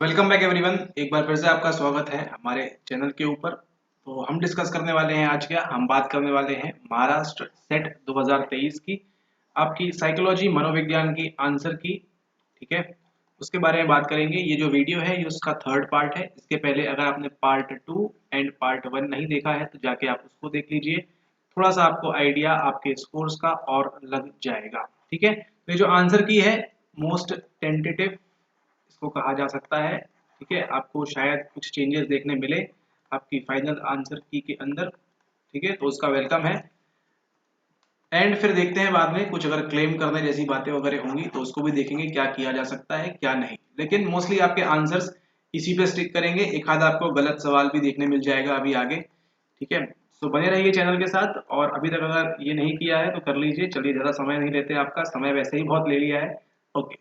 Welcome back everyone. एक बार फिर से आपका स्वागत है हमारे चैनल के ऊपर। तो हम डिस्कस करने वाले हैं आज क्या हम बात करने वाले हैं महाराष्ट्र सेट 2023 की आपकी साइकोलॉजी मनोविज्ञान की आंसर की। ठीक है, उसके बारे में बात करेंगे। ये जो वीडियो है ये उसका थर्ड पार्ट है। इसके पहले अगर आपने पार्ट 2 एंड पार्ट 1 नहीं देखा है तो जाके आप उसको देख लीजिए। थोड़ा सा आपको आइडिया आपके स्कोर्स का और लग जाएगा। ठीक है, तो ये जो आंसर की है मोस्ट टेंटेटिव इसको कहा जा सकता है। ठीक है, आपको शायद कुछ चेंजेस देखने मिले आपकी फाइनल आंसर की के अंदर। ठीक है, तो उसका वेलकम है। एंड फिर देखते हैं बाद में कुछ अगर क्लेम करने जैसी बातें वगैरह होंगी तो उसको भी देखेंगे क्या किया जा सकता है क्या नहीं। लेकिन मोस्टली आपके आंसर्स इसी पे स्टिक करेंगे। एक आधा आपको गलत सवाल भी देखने मिल जाएगा अभी आगे। ठीक है, तो बने रहिए चैनल के साथ। और अभी तक अगर ये नहीं किया है तो कर लीजिए। चलिए, ज़्यादा समय नहीं लेते, आपका समय वैसे ही बहुत ले लिया है। ओके,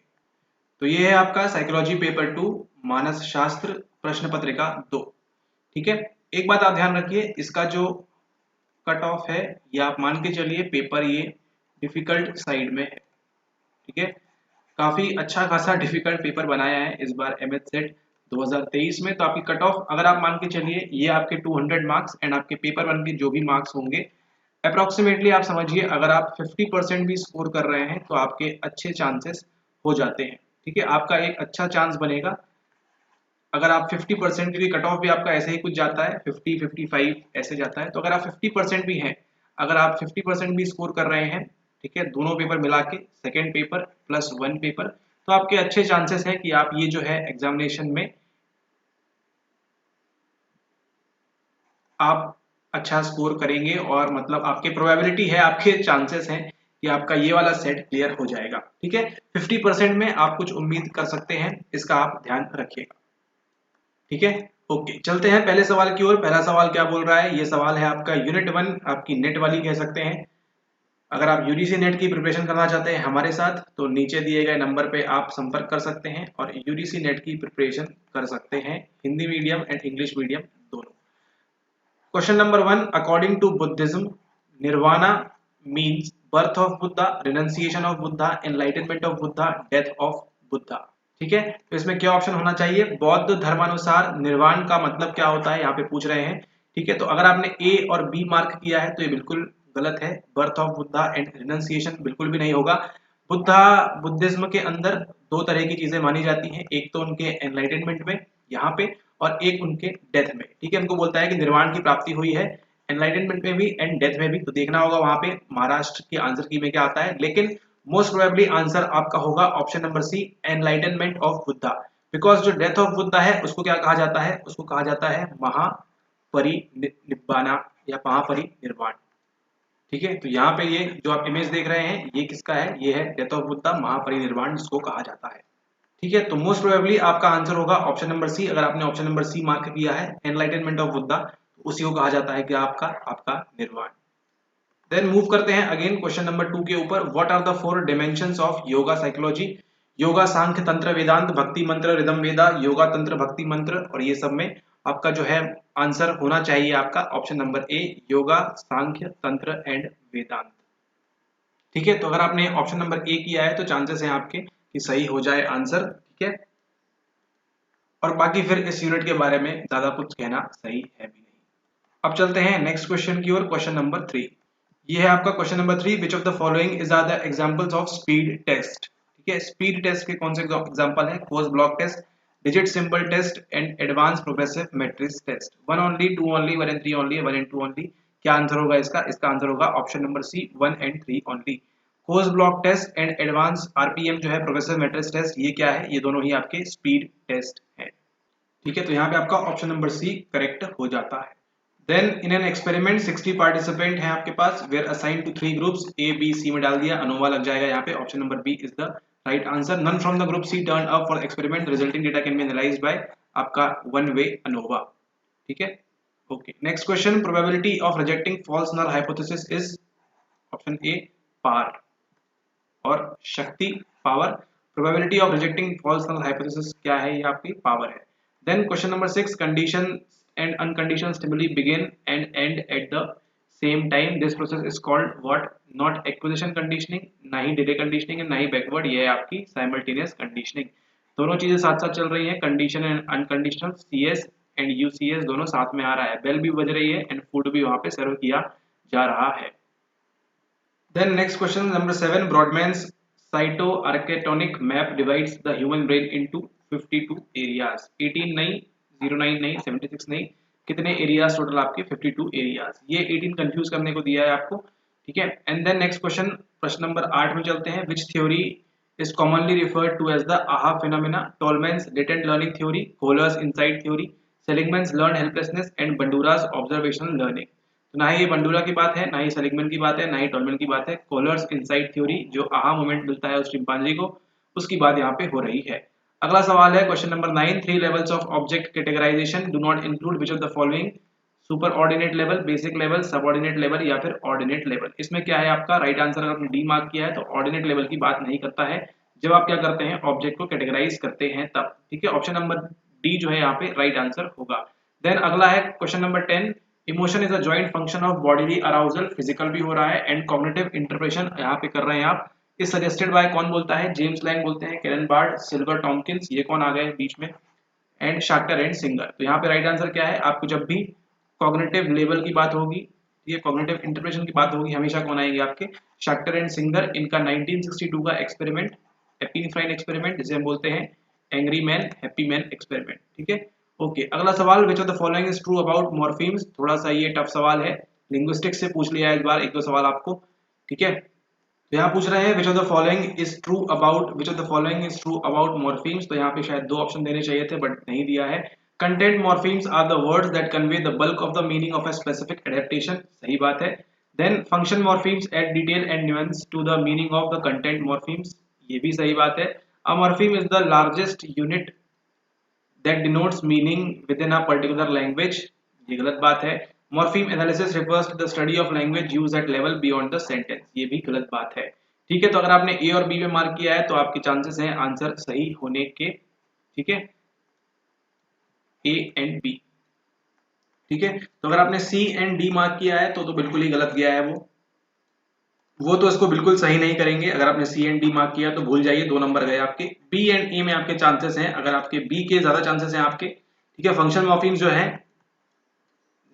तो ये है आपका साइकोलॉजी पेपर 2 मानस शास्त्र प्रश्न पत्रिका 2। ठीक है, एक बात आप ध्यान रखिए, इसका जो कट ऑफ है ये आप मान के चलिए पेपर ये डिफिकल्ट साइड में है। ठीक है, काफी अच्छा खासा डिफिकल्ट पेपर बनाया है इस बार एमएच सेट 2023 में। तो आपकी कट ऑफ अगर आप मान के चलिए ये आपके 200 मार्क्स एंड आपके पेपर 1 के जो भी मार्क्स होंगे अप्रोक्सीमेटली आप समझिए अगर आप 50% भी स्कोर कर रहे हैं तो आपके अच्छे चांसेस हो जाते हैं। ठीक है, आपका एक अच्छा चांस बनेगा। अगर आप 50% क्योंकि कट ऑफ भी आपका ऐसे ही कुछ जाता है 50-55 ऐसे जाता है। तो अगर आप 50% भी हैं, अगर आप 50% भी स्कोर कर रहे हैं, ठीक है, दोनों पेपर मिला के सेकेंड पेपर प्लस 1 पेपर, तो आपके अच्छे चांसेस हैं कि आप ये जो है एग्जामिनेशन में आप अच्छा स्कोर करेंगे। और मतलब आपके प्रोबेबिलिटी है, आपके चांसेस हैं कि आपका ये वाला सेट क्लियर हो जाएगा। ठीक है, 50% में आप कुछ उम्मीद कर सकते हैं, इसका आप ध्यान रखिएगा। ठीक है, ओके, चलते हैं पहले सवाल की ओर। पहला सवाल क्या बोल रहा है? ये सवाल है आपका यूनिट 1 आपकी नेट वाली कह सकते हैं। अगर आप यूजीसी नेट की प्रिपरेशन करना चाहते हैं हमारे साथ तो नीचे दिए गए नंबर पे आप संपर्क कर सकते हैं और यूजीसी नेट की प्रिपरेशन कर सकते हैं, Hindi medium and English medium दोनों। Question number 1, according to Buddhism nirvana means birth of Buddha, renunciation of Buddha, enlightenment of Buddha, death of Buddha. ठीक है, तो इसमें क्या ऑप्शन होना चाहिए? बौद्ध धर्मानुसार निर्वाण का मतलब क्या होता है यहाँ पे पूछ रहे हैं। ठीक है, तो अगर आपने ए और बी मार्क किया है तो ये बिल्कुल गलत है। Birth of Buddha and renunciation बिल्कुल भी नहीं होगा। बुद्धा बुद्धिज्म के अंदर दो तरह की चीजें मानी जाती हैं, एक तो उनके एनलाइटनमेंट में यहाँ पे और एक उनके डेथ में। ठीक है, उनको बोलता है कि निर्वाण की प्राप्ति हुई है एनलाइटनमेंट में भी एंड डेथ में भी। तो देखना होगा वहां पे महाराष्ट्र के आंसर की में क्या आता है। लेकिन मोस्ट प्रोबेबली आंसर आपका होगा option number C, enlightenment of Buddha. Because जो डेथ ऑफ बुद्धा है उसको क्या कहा जाता है? उसको कहा जाता है महापरिनिब्बाना या महापरिनिर्वाण। ठीक है, तो यहाँ पे ये जो आप इमेज देख रहे हैं ये किसका है? ये है डेथ ऑफ बुद्धा, महापरिनिर्वाण जिसको कहा जाता है। ठीक है, तो मोस्ट प्रोबेबली आपका आंसर होगा ऑप्शन नंबर सी। अगर आपने ऑप्शन नंबर सी मार्क किया है एनलाइटनमेंट ऑफ बुद्धा, तो उसी को कहा जाता है कि आपका आपका निर्वाण। देन मूव करते हैं अगेन क्वेश्चन नंबर 2 के ऊपर। What are the 4 dimensions of yoga psychology? Yoga Sankhya tantra Vedanta भक्ति मंत्र रिदम वेदा, योगा तंत्र भक्ति मंत्र। और ये सब में आपका जो है आंसर होना चाहिए आपका ऑप्शन नंबर ए, योगा सांख्य तंत्र एंड वेदांत। ठीक है, तो अगर आपने ऑप्शन नंबर ए किया है तो चांसेस हैं आपके कि सही हो जाए आंसर। ठीक है, और बाकी फिर इस यूनिट के बारे में ज्यादा कुछ कहना सही है भी नहीं। अब चलते हैं नेक्स्ट क्वेश्चन की ओर, क्वेश्चन नंबर 3। ये है आपका question number 3, which of the following is are the examples of speed test? ठीक है, स्पीड टेस्ट के कौन से एग्जांपल है? Kohs block test, digit symbol test and advance progressive matrix test. 1 only, 2 only, 1 and 3 only, 1 and 2 only. क्या answer होगा इसका? इसका आंसर होगा option number C, 1 and 3 only. Kohs block test and advance RPM जो है progressive matrix test, ये क्या है? ये दोनों ही आपके स्पीड टेस्ट है। ठीक है, तो यहाँ पे आपका ऑप्शन नंबर सी करेक्ट हो जाता है। Then in an experiment 60 participant हैं आपके पास, where assign to 3 groups, A B C में डाल दिया, अनोवा लग जाएगा यहाँ पे। Option number B is the right answer. None from the group C turn up for experiment, resulting data can be analysed by आपका वन वे अनोवा। ठीक है, okay, next question. Probability of rejecting false null hypothesis is option A, पार और शक्ति, power. Probability of rejecting false null hypothesis क्या है? ये आपकी power है। Then question number 6, condition and unconditional stimuli begin and end at the same time, this process is called what? Not acquisition conditioning, ना ही delay conditioning, ना ही backward, ये है आपकी साइमल्टेनियस कंडीशनिंग। दोनों चीजें साथ साथ चल रही हैं, condition and unconditional, CS and UCS दोनों साथ में आ रहा है, बेल भी बज रही है एंड फूड भी वहां पे सर्व किया जा रहा है। Then next question number 7, Brodmann's cytoarchitectonic map divides the human brain into 52 areas. 18 नहीं, 09 नहीं, 76 नहीं, कितने एरियाज टोटल आपके? 52 एरियाज। ये 18 कंफ्यूज करने को दिया है आपको, ठीक है। एंड देन नेक्स्ट क्वेश्चन, प्रश्न नंबर 8 में चलते हैं। विच theory is commonly referred to as the AHA phenomena? Tolman's latent learning theory, Kohler's insight theory, Seligman's learned helplessness and Bandura's observational learning। तो ना ही ये बंडूरा की बात है, ना ही सेलिगमैन की बात है, ना ही टॉलमैन की बात है। कोलर्स इनसाइट थ्योरी, जो आहा मोमेंट मिलता है उस चिंपांजी को, उसकी बात यहाँ पे हो रही है। अगला सवाल है question number 9, 3 levels of object categorization do not include which of the following? Super ordinate level, basic level, subordinate level या फिर ऑर्डिनेट लेवल। इसमें क्या है आपका राइट आंसर? अगर आपने डी मार्क किया है तो ऑर्डिनेट लेवल की बात नहीं करता है जब आप क्या करते हैं, ऑब्जेक्ट को कैटेगराइज करते हैं तब, ठीक है। ऑप्शन नंबर डी जो है यहाँ पे राइट आंसर होगा। देन अगला है question number 10, emotion is a joint function of bodily arousal, physical भी हो रहा है एंड कॉग्निटिव इंटरप्रेशन यहाँ पे कर रहे हैं आप। इस सजेस्टेड बाय कौन बोलता है? जेम्स लैंग बोलते हैं, कैरन बार्ड, सिल्वर टॉम्किंस, ये कौन आ गए बीच में, एंड शाक्टर एंड सिंगर। तो यहाँ पे राइट आंसर क्या है? आपको जब भी कॉग्निटिव लेवल की बात होगी, ये कॉग्निटिव इंटरप्रेशन की बात होगी, हमेशा कौन आएंगे आपके? शाक्टर एंड सिंगर। इनका 1962 का एक्सपेरिमेंट, एपिनेफ्राइन एक्सपेरिमेंट, जिसे हम बोलते हैं angry man happy man experiment, ठीक है। ओके, अगला सवाल, विच of the following is true about morphemes? थोड़ा सा ये टफ सवाल है, लिंग्विस्टिक्स से पूछ लिया है इस बार एक दो सवाल आपको, ठीक है। तो यहाँ पूछ रहे हैं विच of the following is true about, which of the following is true about morphemes. तो यहाँ पे शायद दो ऑप्शन देने चाहिए थे बट नहीं दिया है। Content morphemes are the words that convey the bulk of the meaning of a specific adaptation, सही बात है। Then function morphemes add detail and nuance to the meaning of the content morphemes, ये भी सही बात है। A morpheme is the largest unit that denotes meaning within a particular language, ये गलत बात है। Morpheme analysis refers to the study of language used at level beyond the sentence, ये भी गलत बात है, ठीक है। तो अगर आपने ए और बी में मार्क किया है तो आपके चांसेस हैं आंसर सही होने के, ठीक है, ए एंड बी, ठीक है। तो अगर आपने सी एंड डी मार्क किया है तो बिल्कुल ही गलत गया है वो तो इसको बिल्कुल सही नहीं करेंगे। अगर आपने सी एंड डी मार्क किया तो भूल जाइए, 2 नंबर गए आपके। बी एंड ए में आपके चांसेस हैं, अगर आपके बी के ज्यादा चांसेस हैं आपके, ठीक है। फंक्शन मॉर्फीम्स जो है,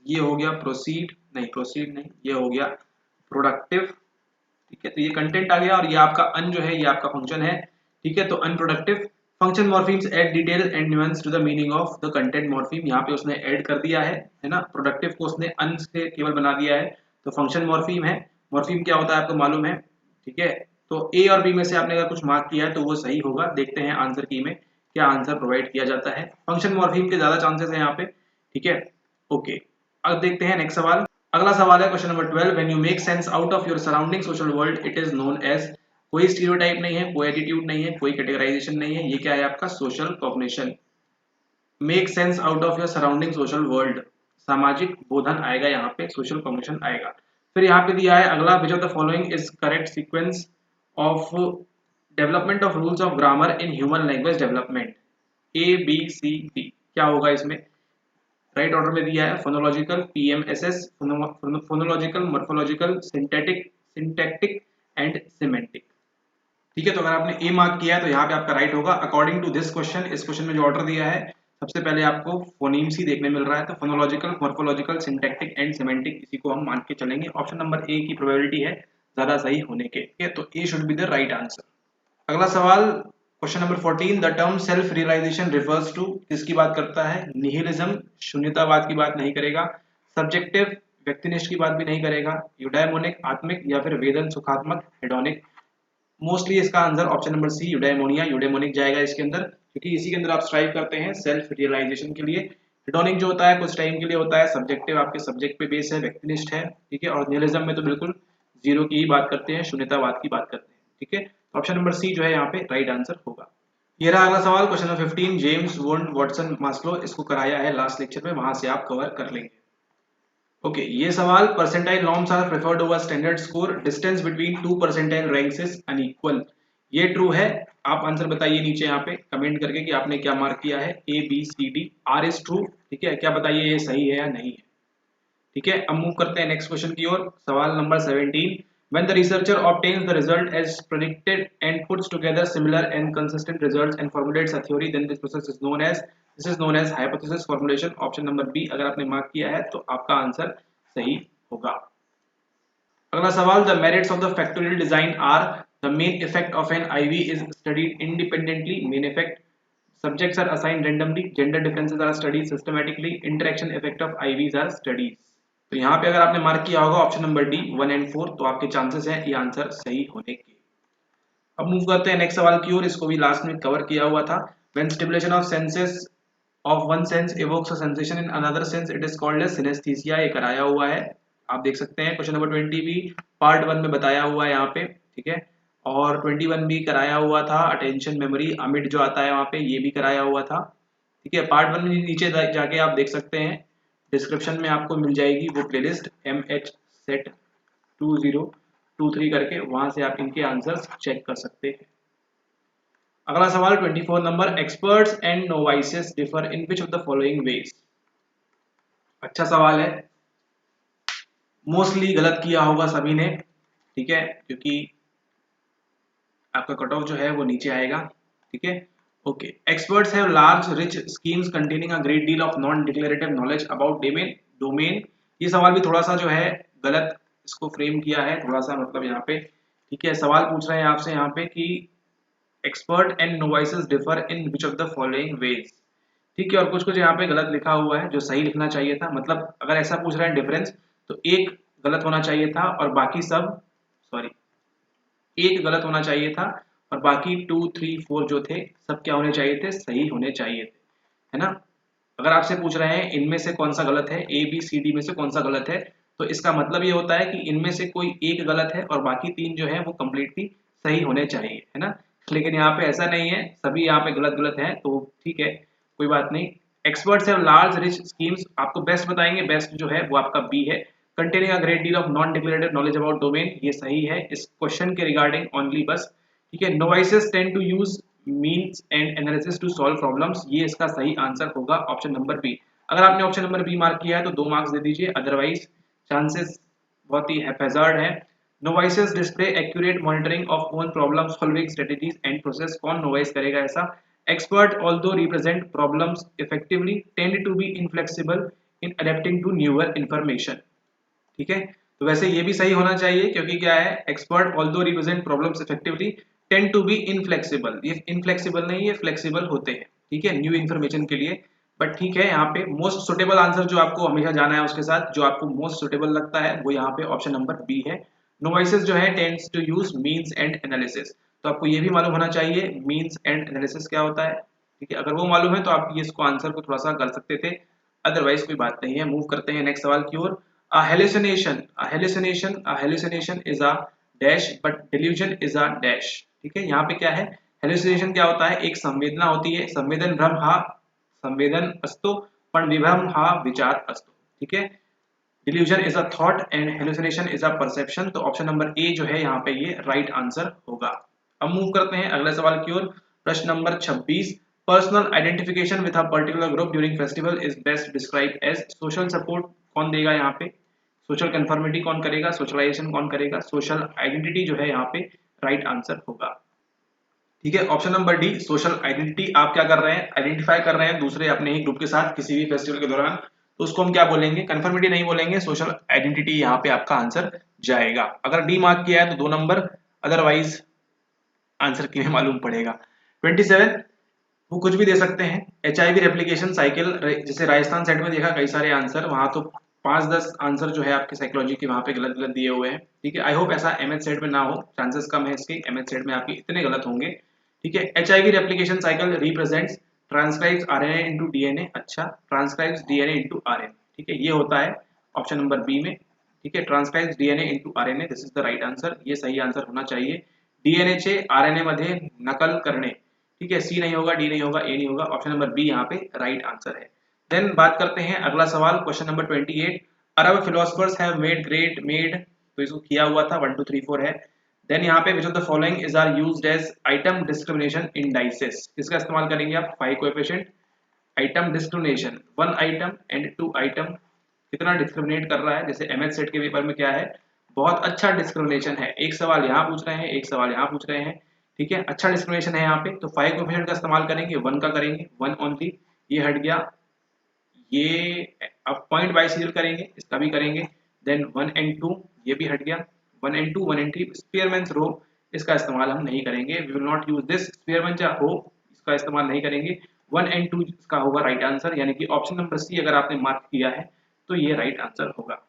ये हो गया प्रोसीड नहीं, ये हो गया प्रोडक्टिव, ठीक है। तो ये कंटेंट आ गया और ये आपका अन जो है ये आपका फंक्शन है, ठीक है। तो unproductive. Function morphemes add detail and nuance to the meaning of the content morpheme, यहाँ पे उसने ऐड कर दिया है ना। प्रोडक्टिव को उसने अन से केवल बना दिया है, तो फंक्शन मॉर्फीम है। मॉर्फीम क्या होता है आपको मालूम है, ठीक है। तो ए और बी में से आपने अगर कुछ मार्क किया है तो वो सही होगा। देखते हैं आंसर की में क्या आंसर प्रोवाइड किया जाता है। फंक्शन मॉर्फीम के ज्यादा चांसेस हैं यहाँ पे, ठीक है। ओके, अब देखते हैं नेक्स्ट सवाल। अगला सवाल है question number 12, when you make sense out of your surrounding social world it is known as. कोई स्टीरियोटाइप नहीं है, कोई एटीट्यूड नहीं है, कोई कैटेगराइजेशन नहीं है, ये क्या है आपका? Social cognition. Make sense out of your surrounding social world, सामाजिक बोधन आएगा यहाँ पे, सोशल कॉग्निशन आएगा। फिर यहाँ पे दिया है अगला, which of the following is correct sequence of development of rules of grammar in human language development, A B C D, क्या होगा इसमें? राइट ऑर्डर में दिया है phonological, PMSS, phonological, morphological, syntactic and semantic, ठीक है। तो अगर आपने ए मार्क किया है तो यहाँ पे आपका राइट होगा अकॉर्डिंग टू दिस क्वेश्चन। इस क्वेश्चन में जो ऑर्डर दिया है सबसे पहले आपको फोनीम्स ही देखने मिल रहा है, तो phonological, morphological, syntactic and semantic, इसी को हम मान के चलेंगे। ऑप्शन नंबर ए की प्रोबेबिलिटी है ज्यादा सही होने के, ठीक है। तो A should be the right answer. अगला सवाल question number 14, the term self realization refers to, किसकी बात करता है? निहिलिज्म, शून्यतावाद की बात नहीं करेगा। सब्जेक्टिव, व्यक्तिनिष्ठ की बात भी नहीं करेगा। यूडाइमोनिक, आत्मिक, या फिर वेदन, सुखात्मक, हेडोनिक। मोस्टली इसका आंसर ऑप्शन नंबर सी, यूडाइमोनिया, यूडेमोनिक जाएगा इसके अंदर, क्योंकि इसी के अंदर आप स्ट्राइव करते हैं सेल्फ रियलाइजेशन के लिए। हेडोनिक जो होता है कुछ टाइम के लिए होता है, सब्जेक्टिव आपके सब्जेक्ट पे बेस है, व्यक्तिनिष्ठ है, ठीक है। और निहिलिज्म में तो बिल्कुल जीरो की ही बात करते हैं, शून्यतावाद की बात करते हैं, ठीक है। ऑप्शन नंबर सी जो है यहाँ पे राइट आंसर होगा। ये रहा अगला सवाल question number 15, James wound Watson Maslow, इसको कराया है लास्ट लेक्चर में, वहां से आप कवर कर लेंगे। ओके, ये सवाल, percentile norms are preferred over standard score, distance between 2 percentile ranks is unequal, ये ट्रू है। आप आंसर बताइए नीचे यहाँ पे कमेंट करके कि आपने क्या मार्क किया है, A B C D. R is true, ठीक है। क्या बताइए ये सही है या नहीं है, ठीक है। अब मूव करते हैं नेक्स्ट क्वेश्चन की ओर। सवाल number 17, When the researcher obtains the result as predicted and puts together similar and consistent results and formulates a theory, then this is known as hypothesis formulation. Option number B अगर आपने mark किया है तो आपका answer सही होगा। अगला सवाल, the merits of the factorial design are the main effect of an IV is studied independently, main effect, subjects are assigned randomly, gender differences are studied systematically, interaction effect of IVs are studied। तो यहाँ पे अगर आपने mark किया होगा option number D 1 and 4 तो आपके chances हैं ये आंसर सही होने के। अब मूव करते हैं नेक्स्ट सवाल की ओर, इसको भी लास्ट में कवर किया हुआ था। when stimulation of senses of one sense evokes a sensation in another sense it is called as synesthesia, ये कराया हुआ है, आप देख सकते हैं क्वेश्चन नंबर 20 भी पार्ट 1 में बताया हुआ है यहाँ पे, ठीक है, और 21 भी कराया हुआ था, अटेंशन मेमोरी अमिट जो आता है वहाँ पे ये भी कराया हुआ था, ठीक है। पार्ट 1 में नीचे जाके आप देख सकते हैं, डिस्क्रिप्शन में आपको मिल जाएगी वो प्लेलिस्ट MH सेट 2023 करके, वहां से आप इनके आंसर्स चेक कर सकते हैं। अगला सवाल 24 number, experts and novices differ in which of the following ways. अच्छा सवाल है, मोस्टली गलत किया होगा सभी ने, ठीक है, क्योंकि आपका कट ऑफ जो है वो नीचे आएगा, ठीक है। Okay, experts have large rich schemes containing a great deal of non declarative knowledge about domain. ये सवाल भी थोड़ा सा जो है गलत इसको फ्रेम किया है, थोड़ा सा मतलब यहाँ पे, ठीक है, सवाल पूछ रहे हैं आपसे यहाँ पे कि expert and novices differ in which of the following ways, ठीक है, और कुछ कुछ यहाँ पे गलत लिखा हुआ है जो सही लिखना चाहिए था। मतलब अगर ऐसा पूछ रहे हैं डिफरेंस तो एक गलत होना चाहिए था और बाकी सब, सॉरी, एक गलत होना चाहिए था और बाकी 2 3 4 जो थे सब क्या होने चाहिए थे, सही होने चाहिए थे, है ना। अगर आपसे पूछ रहे हैं इनमें से कौन सा गलत है, ABCD में से कौन सा गलत है, तो इसका मतलब ये होता है कि इनमें से कोई एक गलत है और बाकी 3 जो है वो कम्प्लीटली सही होने चाहिए, है ना। लेकिन यहाँ पे ऐसा नहीं है, सभी यहाँ पे गलत गलत है, तो ठीक है, कोई बात नहीं। Experts have large rich schemes, आपको बेस्ट बताएंगे, बेस्ट जो है वो आपका बी है। Containing a great deal of non declarative knowledge about domain, ये सही है इस क्वेश्चन के रिगार्डिंग ओनली बस, ठीक है। Novices tend to use means and analysis to solve problems, ये इसका सही आंसर होगा ऑप्शन नंबर बी। अगर आपने ऑप्शन नंबर बी मार्क किया है तो 2 मार्क्स दे दीजिए, अदरवाइज चांसेस बहुत ही हैफेजार्ड है। Novices display accurate monitoring of own problem solving strategies and process, कौन नोवाइस करेगा ऐसा। Expert although represent problems effectively tend to be inflexible in adapting to newer information, ठीक है। तो वैसे ये भी सही होना चाहिए क्योंकि क्या है, expert although represent problems effectively tend to be inflexible, ये इनफ्लेक्सिबल नहीं, ये फ्लेक्सिबल होते हैं, ठीक है, न्यू इन्फॉर्मेशन के लिए। बट ठीक है, यहाँ पे मोस्ट सुटेबल आंसर जो आपको हमेशा जाना है उसके साथ, जो आपको मोस्ट सुटेबल लगता है वो यहाँ पे ऑप्शन नंबर बी है। नोवाइसेस जो है tends to use means and analysis, तो आपको ये भी मालूम होना चाहिए मीन्स एंड एनालिसिस क्या होता है, ठीक है। अगर वो मालूम है तो आप ये इसको आंसर को थोड़ा सा कर सकते थे, अदरवाइज कोई बात नहीं है। मूव करते हैं नेक्स्ट सवाल की ओर। A hallucination is a dash but delusion is a dash, ठीक है। यहाँ पे क्या है, hallucination क्या होता है, एक संवेदना होती है, संवेदन भ्रम हा संवेदन अस्तु पण विभ्रम हा विचार अस्तु, ठीक है। delusion is a thought and hallucination is a perception, तो ऑप्शन नंबर ए जो है यहाँ पे ये राइट आंसर होगा। अब मूव करते हैं अगले सवाल की ओर, प्रश्न number 26, personal identification with a particular group during festival is best describe as, social support कौन देगा यहाँ पे, सोशल कंफर्मिटी कौन करेगा, सोशलाइजेशन कौन करेगा, सोशल आइडेंटिटी जो है यहाँ पे राइट आंसर होगा, ठीक है। Option number D social identity, आप क्या कर रहे हैं, आइडेंटिफाई कर रहे हैं दूसरे अपने ही ग्रुप के साथ किसी भी फेस्टिवल के दौरान, तो उसको हम क्या बोलेंगे, कंफर्मिटी नहीं बोलेंगे, सोशल आइडेंटिटी यहाँ पे आपका आंसर जाएगा। अगर डी मार्क किया है तो 2 नंबर, अदरवाइज आंसर किन्हें मालूम पड़ेगा। 27, वो कुछ भी दे सकते हैं, HIV रेप्लिकेशन साइकिल, जैसे राजस्थान सेट में देखा कई सारे आंसर, वहां तो 5-10 आंसर जो है आपके साइकोलॉजी के वहां पे गलत गलत दिए हुए हैं, ठीक है। आई होप ऐसा MH सेट में ना हो, चांसेस कम है इसके, MH सेट में आपके इतने गलत होंगे, ठीक है। HIV replication cycle represents transcribes RNA into DNA, अच्छा, ट्रांसक्राइब्स DNA इनटू RNA, ठीक है, ये होता है ऑप्शन नंबर बी में, ठीक है, transcribes DNA into RNA, this is the right answer, ये सही आंसर होना चाहिए। DNA चे RNA मध्ये नकल करणे, ठीक है, सी नहीं होगा, डी नहीं होगा, ए नहीं होगा, ऑप्शन नंबर बी यहाँ पे राइट आंसर है। देन बात करते हैं अगला सवाल, question number 28, Arab philosophers have made, तो इसको किया हुआ था 1 2 3 4 है। देन यहाँ पे which of the following is are used as item discrimination indices, किसका इस्तेमाल करेंगे आप, 5 coefficient item discrimination, 1 item and 2 item, कितना डिस्क्रिमिनेट कर रहा है, जैसे MH सेट के पेपर में क्या है, बहुत अच्छा डिस्क्रिमिनेशन है, एक सवाल यहाँ पूछ रहे हैं, एक सवाल यहाँ पूछ रहे हैं, ठीक है, अच्छा डिस्क्रिमिनेशन है यहाँ पे। तो 5 कोएफिशिएंट का इस्तेमाल करेंगे, 1 का करेंगे, 1 ओनली, ये हट गया, ये अब पॉइंट वाइज सीरियल करेंगे, इसका भी करेंगे, देन 1 एंड 2 ये भी हट गया, 1 एंड 2, 1 एंड 3, स्पेयरमैन्स रो इसका इस्तेमाल हम नहीं करेंगे, we will not use this Spearman rho, इसका इस्तेमाल नहीं करेंगे। 1 एंड 2 इसका होगा राइट आंसर, यानी कि ऑप्शन नंबर सी अगर आपने मार्क किया है तो ये राइट आंसर होगा।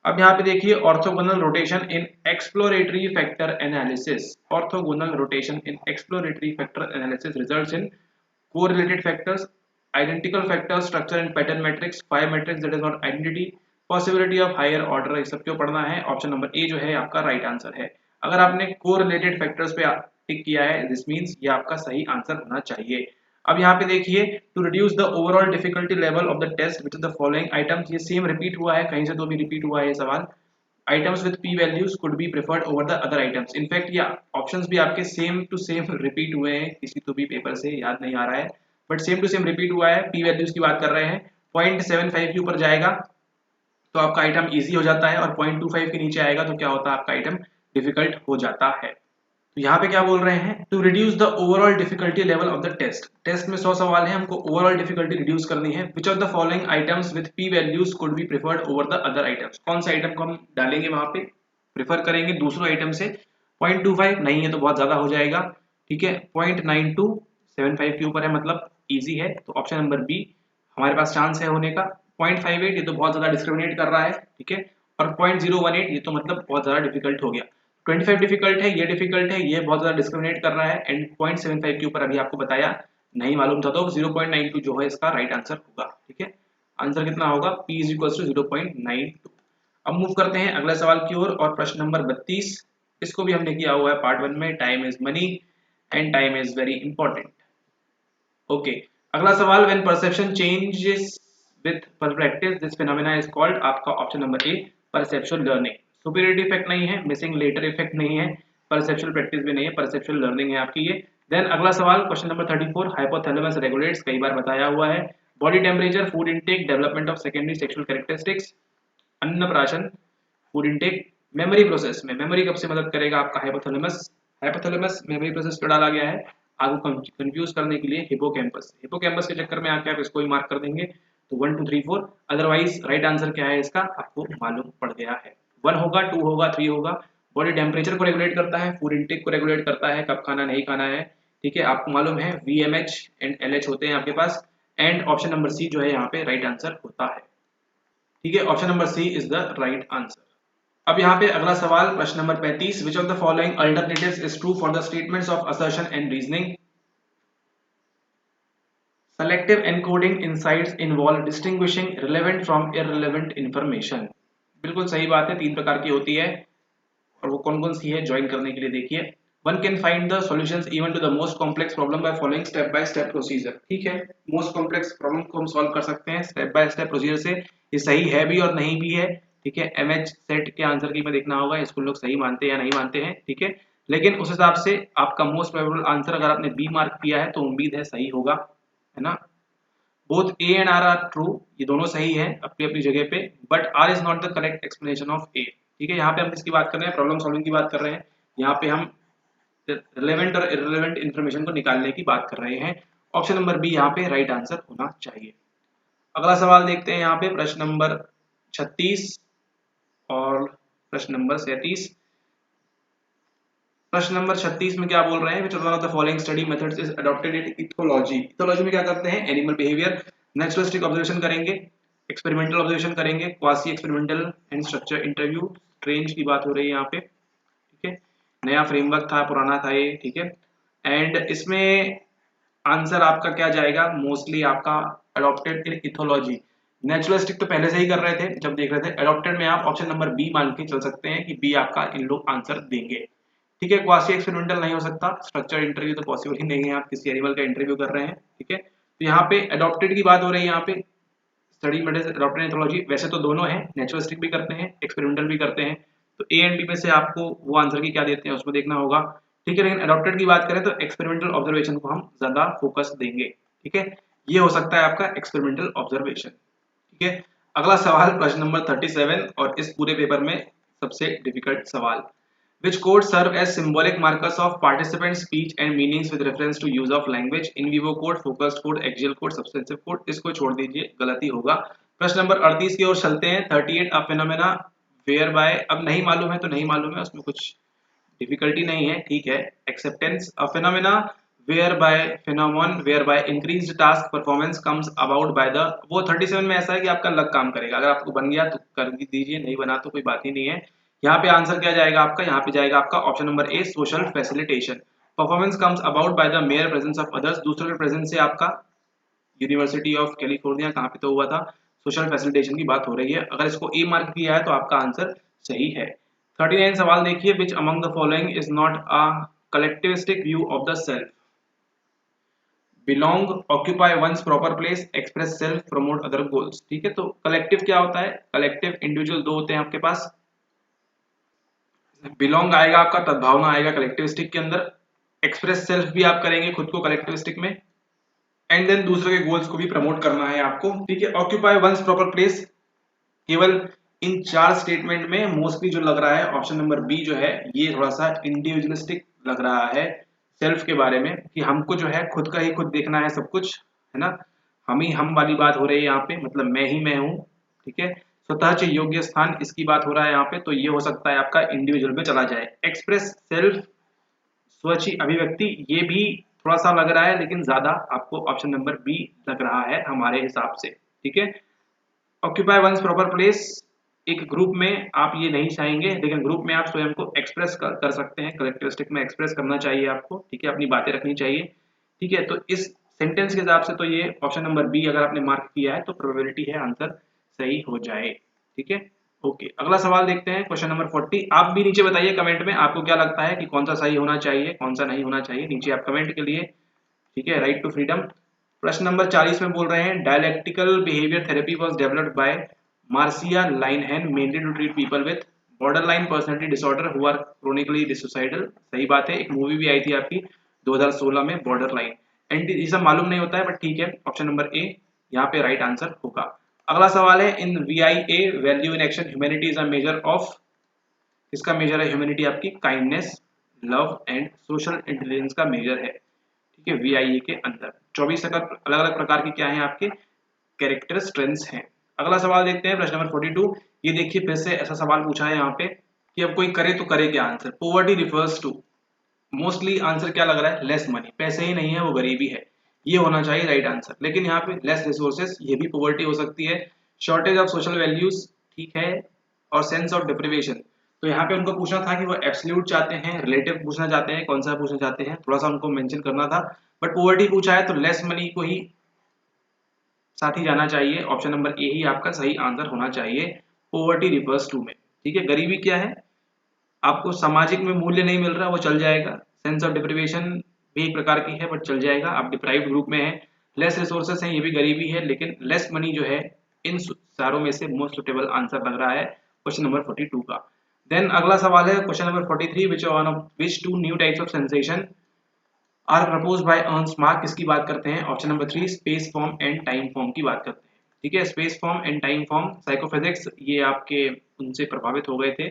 अब यहाँ पे देखिए orthogonal rotation in exploratory factor analysis, orthogonal rotation in exploratory factor analysis results in correlated factors, identical factors, structure and pattern matrix, 5 matrix that is not identity, possibility of higher order, ये सब क्यों पढ़ना है? Option number ए जो है आपका right answer है। अगर आपने correlated factors पे टिक किया है, दिस मीन्स ये आपका सही आंसर होना चाहिए। अब यहाँ पे देखिए to reduce the overall difficulty level of the test which the following items, ये सेम रिपीट हुआ है, कहीं से तो भी रिपीट हुआ है ये सवाल। items with p values could be preferred over the other items, in fact ये ऑप्शंस भी आपके सेम टू सेम रिपीट हुए हैं, किसी तो भी पेपर से याद नहीं आ रहा है, but same to same repeat हुआ है। p वैल्यूज की बात कर रहे हैं, 0.75 के ऊपर जाएगा तो आपका आइटम इजी हो जाता है, और 0.25 के नीचे आएगा तो क्या होता है, आपका आइटम डिफिकल्ट हो जाता है। तो यहाँ पे क्या बोल रहे हैं, to reduce the overall difficulty level of the test, test में 100 सवाल है, हमको ओवरऑल डिफिकल्टी रिड्यूस करनी है। विच of the following items with p values could be preferred over the other items, कौन सा आइटम को हम डालेंगे वहां पे, प्रेफर करेंगे दूसरों आइटम से। 0.25 नहीं है तो बहुत ज्यादा हो जाएगा, ठीक है, 0.92 75 के ऊपर है, मतलब इजी है, तो ऑप्शन नंबर बी हमारे पास चांस है होने का। 0.58 ये तो बहुत ज्यादा डिस्क्रिमिनेट कर रहा है, ठीक है, और 0.018 ये तो मतलब बहुत ज्यादा डिफिकल्ट हो गया। 25 डिफिकल्ट है, ये डिफिकल्ट है, ये बहुत ज्यादा डिस्क्रिमिनेट कर रहा है, एंड 0.75 के ऊपर अभी आपको बताया नहीं मालूम था, तो 0.92 जो है इसका राइट आंसर होगा, ठीक है। आंसर कितना होगा, p इज इक्वल टू 0.92। अब मूव करते हैं अगला सवाल की ओर, और प्रश्न नंबर 32, इसको भी हमने किया हुआ है पार्ट 1 में, time is money and time is very important. Okay, अगला सवाल, when perception changes with practice this phenomena is called, आपका option number A perceptual learning. Superiority effect नहीं है, मिसिंग लेटर इफेक्ट नहीं है, परसेप्चुअल प्रैक्टिस भी नहीं है, परसेप्चुअल लर्निंग है आपकी ये। देन अगला सवाल क्वेश्चन नंबर 34, हाइपोथैलेमस रेगुलेट्स, कई बार बताया हुआ है, body temperature, food intake, development of secondary sexual characteristics, Annaprashan, food intake, memory process में मेमोरी कब से मदद करेगा आपका हाइपोथैलेमस, हाइपोथैलेमस मेमोरी प्रोसेस पे डाला गया है, आपको कंफ्यूज करने के लिए हिपोकैम्पस, हिपोकैम्पस के चक्कर में आके आप इसको ही मार्क कर देंगे, तो 1 2 3 4, अदरवाइज राइट आंसर क्या है इसका आपको मालूम पड़ गया है, 1 होगा, 2 होगा, 3 होगा। बॉडी टेम्परेचर को रेगुलेट करता है, फूड इनटेक को रेगुलेट करता है, कब खाना नहीं खाना है, ठीक है, आपको मालूम है VMH एंड LH होते हैं आपके पास, एंड ऑप्शन नंबर सी जो है यहाँ पे राइट आंसर होता है, ठीक है, option number C is the right answer. अब यहाँ पे अगला सवाल प्रश्न number 35, which of the following alternatives is true for the statements of assertion and reasoning, selective encoding insights involve distinguishing relevant from irrelevant information, बिल्कुल सही बात है, 3 प्रकार की होती है, और वो कौन कौन सी है ज्वाइन करने के लिए देखिए। One can find the solutions even to the most complex problem by following step by step procedure, ठीक है, मोस्ट कॉम्प्लेक्स प्रॉब्लम को हम सॉल्व कर सकते हैं स्टेप बाय स्टेप प्रोसीजर से, ये सही है भी और नहीं भी है, ठीक है। MH सेट के आंसर की में देखना होगा इसको लोग सही मानते हैं या नहीं मानते हैं, ठीक है, लेकिन उस हिसाब से आपका मोस्ट प्रोबेबल आंसर अगर आपने बी मार्क किया है तो उम्मीद है सही होगा, है ना। Both A and R are true, ये दोनों सही है अपनी अपनी जगह पे, but R is not the correct explanation of A, ठीक है। यहाँ पे हम किसकी बात कर रहे हैं, प्रॉब्लम सॉल्विंग की बात कर रहे हैं, यहाँ पे हम रिलेवेंट और इररिलेवेंट इंफॉर्मेशन को निकालने की बात कर रहे हैं, ऑप्शन नंबर बी यहाँ पे राइट आंसर होना चाहिए। अगला सवाल देखते हैं यहाँ पे प्रश्न नंबर 36 और प्रश्न नंबर 37। प्रश्न नंबर 36 में क्या बोल रहे हैं, which one of the following study methods is adopted in ethology, ethology में क्या करते हैं, एनिमल बिहेवियर, नेचुरलिस्टिक ऑब्जर्वेशन करेंगे, एक्सपेरिमेंटल ऑब्जर्वेशन करेंगे, quasi experimental and structure interview, range की बात हो रही है यहाँ पे, ठीक है, नया फ्रेमवर्क था पुराना था ये, ठीक है, एंड इसमें आंसर आपका क्या जाएगा, मोस्टली आपका अडॉप्टेड इन इथोलॉजी। नेचुरलिस्टिक तो पहले से ही कर रहे थे जब देख रहे थे, अडॉप्टेड में आप ऑप्शन नंबर बी मान के चल सकते हैं कि बी आपका इन लोग आंसर देंगे, ठीक है। क्वासी एक्सपेरिमेंटल नहीं हो सकता, स्ट्रक्चर इंटरव्यू तो पॉसिबल ही नहीं है, आप किसी एनिमल का इंटरव्यू कर रहे हैं, ठीक है। तो यहाँ पे अडॉप्टेड की बात हो रही है, यहाँ पे स्टडी मेथड अडॉप्टेड इथोलॉजी, वैसे तो दोनों है, नेचुरलिस्टिक भी करते हैं एक्सपेरिमेंटल भी करते हैं, तो ए एंड बी में से आपको वो आंसर की क्या देते हैं उसमें देखना होगा, ठीक है। लेकिन अडॉप्टेड की बात करें तो एक्सपेरिमेंटल ऑब्जर्वेशन को हम ज्यादा फोकस देंगे, ठीक है, ये हो सकता है आपका एक्सपेरिमेंटल ऑब्जर्वेशन, ठीक है। अगला सवाल प्रश्न नंबर 37, और इस पूरे पेपर में सबसे डिफिकल्ट सवाल। Which codes serve as symbolic markers of participant speech and meanings with reference to use of language? In vivo code, focused code, axial code, substantive code। इसको छोड़ दीजिए, गलती होगा। प्रश्न नंबर 38 की ओर चलते हैं। 38 अ फिनोमेना वेयर बाय, अब नहीं मालूम है तो नहीं मालूम है, उसमें कुछ डिफिकल्टी नहीं है, ठीक है। Acceptance a phenomena where by increased task performance comes about by the, वो 37 में ऐसा है कि आपका लक काम करेगा, अगर आपको बन गया तो कर दीजिए, नहीं बना तो कोई बात ही नहीं है। यहाँ पे आंसर क्या जाएगा आपका, यहाँ पे जाएगा आपका option number A, social facilitation. Performance comes about by the mayor presence of others, दूसरों के प्रेजेंस से आपका यूनिवर्सिटी ऑफ कैलिफोर्निया कहाँ पे तो हुआ था, सोशल फैसिलिटेशन की बात हो रही है। अगर इसको ए मार्क किया है तो आपका आंसर सही है। 39 सवाल देखिए, which among the following is not a collectivistic view of the self? Belong, occupy one's proper place, express self, promote other goals. ठीक है, तो कलेक्टिव क्या होता है? कलेक्टिव इंडिविजुअल दो होते हैं आपके पास, बिलोंग आएगा आपका, तद्भावना आएगा कलेक्टिविस्टिक के अंदर, एक्सप्रेस सेल्फ भी आप करेंगे खुद को कलेक्टिविस्टिक में, एंड देन दूसरे के गोल्स को भी प्रमोट करना है आपको। ठीक है, ऑक्यूपाई वंस प्रॉपर प्लेस, केवल इन चार स्टेटमेंट में मोस्टली जो लग रहा है ऑप्शन नंबर बी जो है, ये थोड़ा सा इंडिविजुअलिस्टिक लग रहा है सेल्फ के बारे में, कि हमको जो है खुद का ही खुद देखना है सब कुछ, है ना, हम ही हम वाली बात हो रही है यहाँ पे, मतलब मैं ही मैं हूँ। ठीक है, स्वतः योग्य स्थान इसकी बात हो रहा है यहाँ पे, तो ये हो सकता है आपका इंडिविजुअल में चला जाए। एक्सप्रेस सेल्फ, स्वच्छ अभिव्यक्ति, ये भी थोड़ा सा लग रहा है, लेकिन ज्यादा आपको ऑप्शन नंबर बी लग रहा है हमारे हिसाब से। ठीक है, ऑक्यूपाई वंस प्रॉपर प्लेस, एक ग्रुप में आप ये नहीं चाहेंगे, लेकिन ग्रुप में आप स्वयं को एक्सप्रेस कर सकते हैं, कलेक्टिविस्टिक में एक्सप्रेस करना चाहिए आपको। ठीक है, अपनी बातें रखनी चाहिए। ठीक है, तो इस सेंटेंस के हिसाब से तो ये ऑप्शन नंबर बी अगर आपने मार्क किया है तो प्रोबेबिलिटी है आंसर सही हो जाए। ठीक है, ओके, अगला सवाल देखते हैं, क्वेश्चन नंबर 40। आप भी नीचे बताइए कमेंट में आपको क्या लगता है कि कौन सा सही होना चाहिए, कौन सा नहीं होना चाहिए, नीचे आप कमेंट के लिए। ठीक है, राइट टू फ्रीडम। प्रश्न नंबर 40 में बोल रहे हैं, dialectical behaviour therapy was developed by Marsha Linehan mainly to treat people with borderline personality disorder who are chronically suicidal. सही बात है, एक मूवी भी आई थी आपकी 2016 में, बॉर्डरलाइन। एंटी, ये सब मालूम नहीं होता है, बट ठीक है, ऑप्शन नंबर ए यहाँ पे राइट आंसर होगा। अगला सवाल है, इन VIA value in action humanity is a measure of, किसका मेजर है ह्यूमैनिटी? आपकी kindness, love and social intelligence का मेजर है। ठीक है, VIA के अंदर 24 अलग अलग प्रकार की क्या है आपके कैरेक्टर स्ट्रेंथ्स हैं। अगला सवाल देखते हैं, प्रश्न नंबर 42। ये देखिए फिर से ऐसा सवाल पूछा है यहाँ पे कि अब कोई करे तो करे क्या answer? Poverty refers to, mostly answer क्या लग रहा है? लेस मनी, पैसे ही नहीं है वो गरीबी है, ये होना चाहिए राइट आंसर। लेकिन यहाँ पे लेस रिसोर्सेज, ये भी पॉवर्टी हो सकती है। शॉर्टेज ऑफ सोशल वैल्यूज, ठीक है, और सेंस ऑफ डिप्रिवेशन। तो यहाँ पे उनको पूछना था कि वो एब्सोल्यूट चाहते हैं, रिलेटिव पूछना चाहते हैं, कौन सा पूछना चाहते हैं, थोड़ा सा उनको मेंशन करना था, बट पॉवर्टी पूछा है तो लेस मनी को ही साथ ही जाना चाहिए। ऑप्शन नंबर ए ही आपका सही आंसर होना चाहिए पॉवर्टी रिफर्स टू में। ठीक है, गरीबी क्या है? आपको सामाजिक में मूल्य नहीं मिल रहा, वो चल जाएगा। सेंस ऑफ डिप्रिवेशन भी एक प्रकार की है, बट चल जाएगा, आप डिप्राइव्ड ग्रुप में है। लेस रिसोर्सेस हैं, ये भी गरीबी है, लेकिन लेस मनी जो है इन चारों में से मोस्ट सुटेबल आंसर लग रहा है क्वेश्चन नंबर 42 का। देन अगला सवाल है question number 43, which two new types of sensation are propose by Ernst Mark, किसकी बात करते हैं? Option number 3, space form and time form की बात करते हैं। ठीक है, space form and time form, psychophysics, ये आपके उनसे प्रभावित हो गए थे।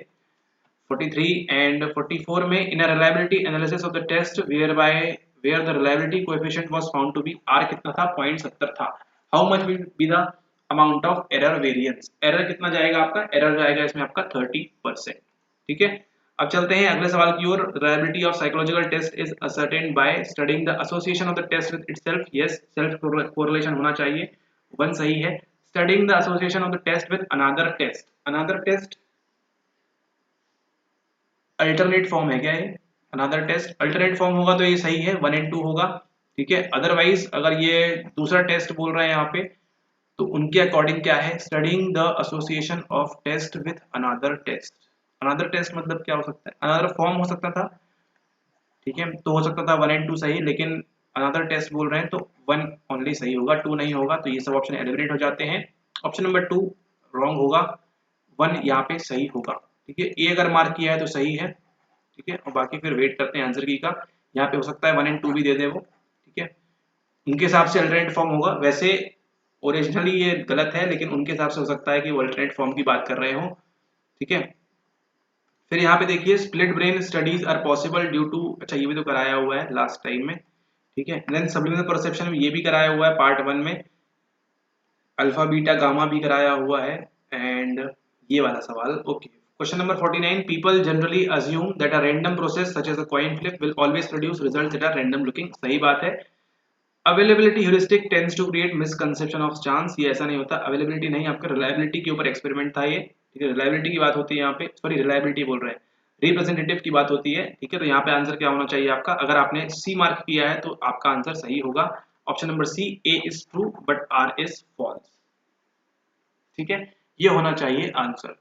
43 एंड 44 में, in reliability analysis of the test where the reliability coefficient was found to be, R कितना था? 0.70 था। How much will be the amount of error variance? Error कितना जाएगा आपका? एरर जाएगा इसमें आपका 30%। ठीक है, अब चलते हैं अगले सवाल की ओर। Reliability of psychological test is ascertained by studying the association of the test with itself. Yes, self correlation होना चाहिए, वन सही है। Studying the association of the test with another test, another test alternate form है क्या ये? Another test alternate form होगा तो ये सही है, 1 and 2 होगा। ठीक है, अदरवाइज अगर ये दूसरा टेस्ट बोल रहे हैं यहाँ पे, तो उनके अकॉर्डिंग क्या है? Studying the association of test with another test. Another test मतलब क्या हो सकता है? अनदर फॉर्म हो सकता था। ठीक है, तो हो सकता था 1 and 2 सही, लेकिन अनदर टेस्ट बोल रहे हैं तो 1 ओनली सही होगा, 2 नहीं होगा, तो ये सब ऑप्शन एलिमिनेट हो जाते हैं। ऑप्शन नंबर 2 रॉन्ग होगा, 1 यहाँ पे सही होगा। ठीक है, ए अगर मार्क किया है तो सही है। ठीक है, और बाकी फिर वेट करते हैं आंसर की का, यहाँ पे हो सकता है 1 and 2 भी दे दे वो। ठीक है, उनके हिसाब से अल्टरनेट फॉर्म होगा, वैसे ओरिजिनली ये गलत है, लेकिन उनके हिसाब से हो सकता है कि वो अल्टरनेट फॉर्म की बात कर रहे हो। ठीक है, फिर यहाँ पे देखिए split brain studies are possible due to, अच्छा ये भी तो कराया हुआ है लास्ट टाइम में, ठीक है। देन सब्लिमिनल परसेप्शन में ये भी कराया हुआ है पार्ट 1 में, अल्फा बीटा गामा भी कराया हुआ है, एंड ये वाला सवाल okay. Question number 49, people generally assume that a random process such as a coin flip will always produce results that are random looking, सही बात है। Availability heuristic tends to create misconception of chance, ये ऐसा नहीं होता, availability नहीं, आपका reliability के ऊपर एक्सपेरिमेंट था ये, ठीक है। रिलायबिलिटी की बात होती है यहाँ पे, सॉरी रिलायबिलिटी बोल रहे हैं, रिप्रेजेंटेटिव की बात होती है, ठीक है। तो यहाँ पे आंसर क्या होना चाहिए आपका, अगर आपने सी मार्क किया है तो आपका आंसर सही होगा, option number C, A is true but R is false, ठीक है, ये होना चाहिए आंसर।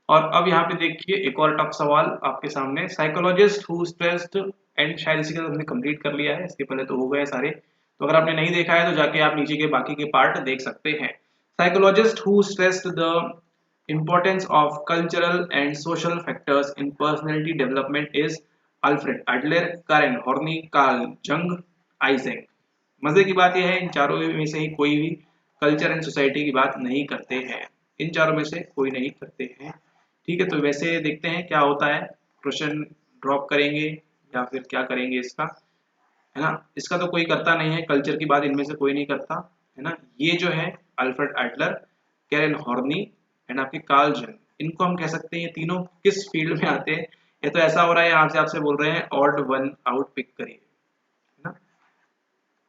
और अब यहाँ पे देखिए एक और टफ सवाल आपके सामने, साइकोलॉजिस्ट हु स्ट्रेस्ड, एंड शायद इसी के साथ हमने कंप्लीट कर लिया है, इसके पहले तो हो गए सारे, तो अगर आपने नहीं देखा है तो जाके आप नीचे के बाकी के पार्ट देख सकते हैं। Psychologist who stressed the importance of cultural and social factors in personality development is Alfred Adler, Karen Horney, Carl Jung, Isaac. मजे की बात यह है इन चारों में से ही कोई भी कल्चर एंड सोसाइटी की बात नहीं करते हैं, इन चारों में से कोई नहीं करते हैं, ठीक है। तो वैसे देखते हैं क्या होता है, क्वेश्चन ड्रॉप करेंगे या फिर क्या करेंगे इसका, है ना। इसका तो कोई करता नहीं है, कल्चर की बात इनमें से कोई नहीं करता, है ना। ये जो है Alfred Adler, Karen Horney and आपके कार्ल जंग, इनको हम कह सकते हैं ये तीनों किस फील्ड में आते हैं। ये तो ऐसा हो रहा है यहाँ से आपसे बोल रहे हैं ऑड वन आउट पिक करिए, है ना।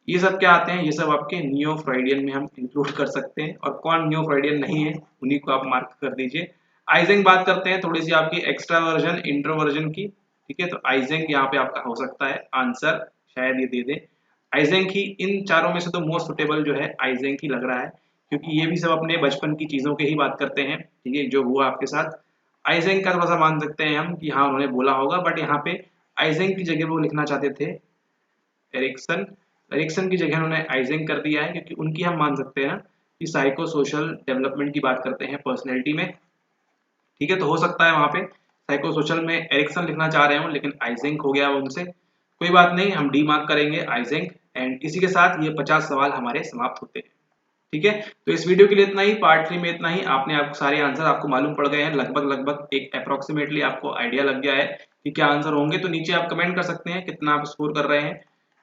ये सब क्या आते हैं, ये सब आपके नियो फ्राइडियन में हम इंक्लूड कर सकते हैं, और कौन नियो फ्राइडियन नहीं है उन्हीं को आप मार्क कर दीजिए। आइजेंक बात करते हैं थोड़ी सी आपकी एक्स्ट्रावर्जन इंट्रोवर्जन की, ठीक है। तो आइजेंक यहाँ पे आपका हो सकता है आंसर, शायद ये दे दे आइजेंक ही, इन चारों में से तो मोस्ट सुटेबल जो है आइजेंक ही लग रहा है, क्योंकि ये भी सब अपने बचपन की चीजों के ही बात करते हैं, ठीक है, जो हुआ आपके साथ। आइजेंक का थोड़ा सा मान सकते हैं हम कि हाँ उन्होंने बोला होगा, बट यहाँ पे आइजेंक की जगह वो लिखना चाहते थे एरिक्सन, एरिक्सन की जगह उन्होंने आइजेंक कर दिया है, क्योंकि उनकी हम मान सकते हैं ना कि साइको सोशल डेवलपमेंट की बात करते हैं पर्सनैलिटी में, ठीक है। तो हो सकता है वहां पे साइको सोशल में एरिक्सन लिखना चाह रहे हो, लेकिन आइजेंक हो गया वो उनसे, कोई बात नहीं, हम डी मार्क करेंगे आइजेंक, एंड इसी के साथ ये 50 सवाल हमारे समाप्त होते हैं, ठीक है। तो इस वीडियो के लिए इतना ही, पार्ट 3 में इतना ही, आपने आपको सारे आंसर आपको मालूम पड़ गए हैं, लगभग लगभग एक अप्रोक्सीमेटली आपको आइडिया लग गया है कि क्या आंसर होंगे। तो नीचे आप कमेंट कर सकते हैं कितना आप स्कोर कर रहे हैं,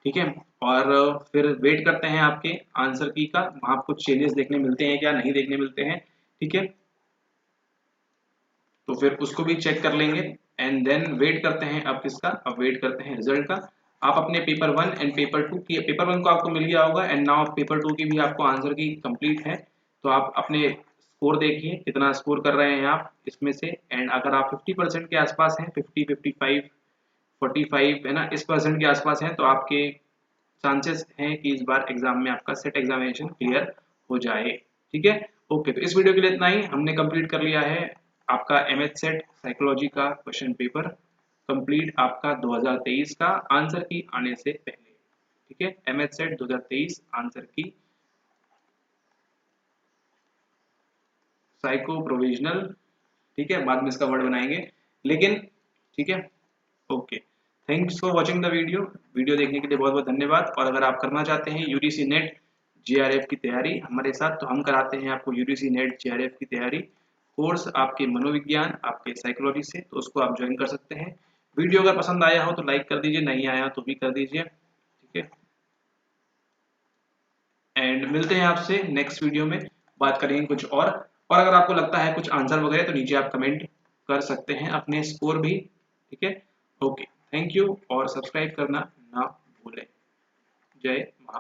ठीक है। और फिर वेट करते हैं आपके आंसर की का, वहां कुछ चेंजेस देखने मिलते हैं क्या नहीं देखने मिलते हैं, ठीक है। तो फिर उसको भी चेक कर लेंगे, एंड देन वेट करते हैं अब किसका, अब वेट करते हैं रिजल्ट का। आप अपने पेपर 1 एंड पेपर 2 की, पेपर 1 को आपको मिल गया होगा, एंड नाउ पेपर 2 की भी आपको आंसर की कंप्लीट है, तो आप अपने स्कोर देखिए कितना स्कोर कर रहे हैं आप इसमें से, एंड अगर आप 50% के आसपास हैं, 50, 55, 45 है ना, इस परसेंट के आसपास हैं, तो आपके चांसेस हैं कि इस बार एग्जाम में आपका सेट एग्जामिनेशन क्लियर हो जाए, ठीक है। ओके, तो इस वीडियो के लिए इतना ही, हमने कंप्लीट कर लिया है आपका एमएच सेट साइकोलॉजी का क्वेश्चन पेपर कंप्लीट आपका 2023 का आंसर की आने से पहले, ठीक है। एमएच सेट 2023 आंसर की साइको प्रोविजनल, ठीक है, बाद में इसका वर्ड बनाएंगे, लेकिन ठीक है। Okay, thanks for watching the video, video देखने के लिए बहुत बहुत धन्यवाद। और अगर आप करना चाहते हैं यूजीसी नेट जेआरएफ की तैयारी हमारे साथ, तो हम कराते हैं आपको यूजीसी नेट जेआरएफ की तैयारी कोर्स आपके मनोविज्ञान आपके साइकोलॉजी से, तो उसको आप ज्वाइन कर सकते हैं। वीडियो अगर पसंद आया हो तो लाइक कर दीजिए, नहीं आया तो भी कर दीजिए, ठीक है। एंड मिलते हैं आपसे नेक्स्ट वीडियो में, बात करेंगे कुछ और अगर आपको लगता है कुछ आंसर वगैरह तो नीचे आप कमेंट कर सकते हैं अपने स्कोर भी, ठीक है। ओके, थैंक यू, और सब्सक्राइब करना ना भूलें। जय महा